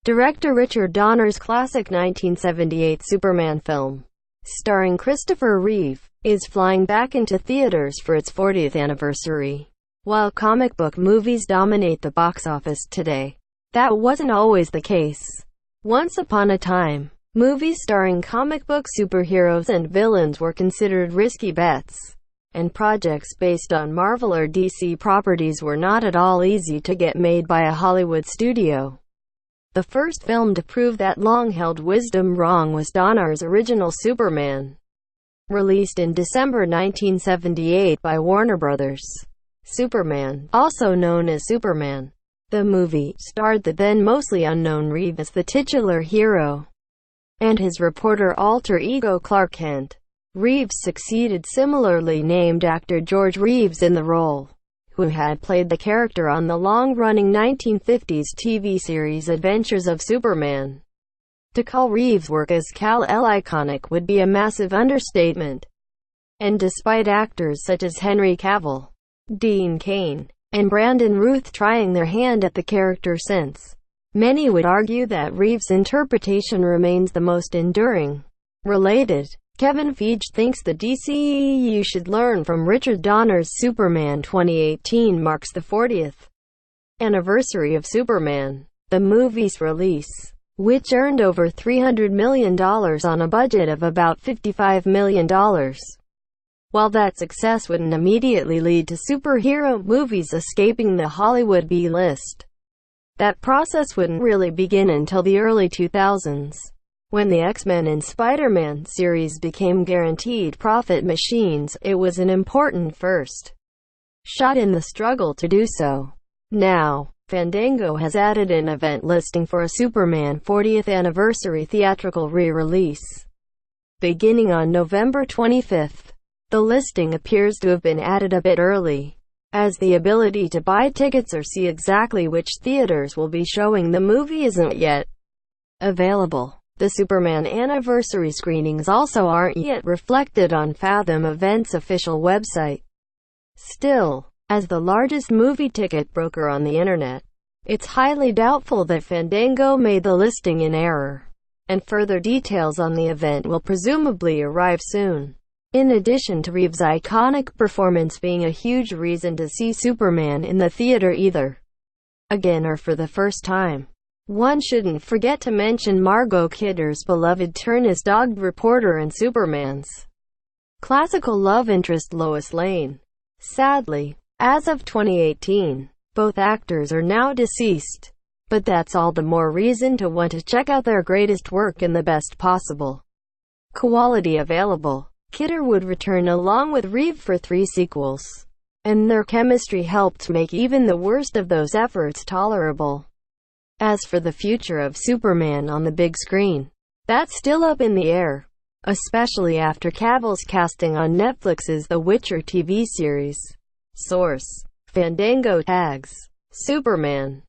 Director Richard Donner's classic 1978 Superman film, starring Christopher Reeve, is flying back into theaters for its 40th anniversary. While comic book movies dominate the box office today, that wasn't always the case. Once upon a time, movies starring comic book superheroes and villains were considered risky bets, and projects based on Marvel or DC properties were not at all easy to get made by a Hollywood studio. The first film to prove that long-held wisdom wrong was Donner's original Superman, released in December 1978 by Warner Bros. Superman, also known as Superman, the movie, starred the then mostly unknown Reeve as the titular hero, and his reporter alter ego Clark Kent. Reeves succeeded similarly named actor George Reeves in the role, who had played the character on the long-running 1950s TV series Adventures of Superman. To call Reeves' work as Kal-El iconic would be a massive understatement. And despite actors such as Henry Cavill, Dean Cain, and Brandon Routh trying their hand at the character since, many would argue that Reeves' interpretation remains the most enduring. Related, Kevin Feige thinks the DCEU should learn from Richard Donner's Superman. 2018 marks the 40th anniversary of Superman, the movie's release, which earned over $300 million on a budget of about $55 million. While that success wouldn't immediately lead to superhero movies escaping the Hollywood B-list, that process wouldn't really begin until the early 2000s. When the X-Men and Spider-Man series became guaranteed profit machines, it was an important first shot in the struggle to do so. Now, Fandango has added an event listing for a Superman 40th anniversary theatrical re-release, beginning on November 25th. The listing appears to have been added a bit early, as the ability to buy tickets or see exactly which theaters will be showing the movie isn't yet available. The Superman anniversary screenings also aren't yet reflected on Fathom Events' official website. Still, as the largest movie ticket broker on the internet, it's highly doubtful that Fandango made the listing in error, and further details on the event will presumably arrive soon. In addition to Reeves' iconic performance being a huge reason to see Superman in the theater either again or for the first time, one shouldn't forget to mention Margot Kidder's beloved turn as dogged reporter and Superman's classical love interest Lois Lane. Sadly, as of 2018, both actors are now deceased, but that's all the more reason to want to check out their greatest work in the best possible quality available. Kidder would return along with Reeve for 3 sequels, and their chemistry helped make even the worst of those efforts tolerable. As for the future of Superman on the big screen, that's still up in the air, especially after Cavill's casting on Netflix's The Witcher TV series. Source: Fandango tags Superman.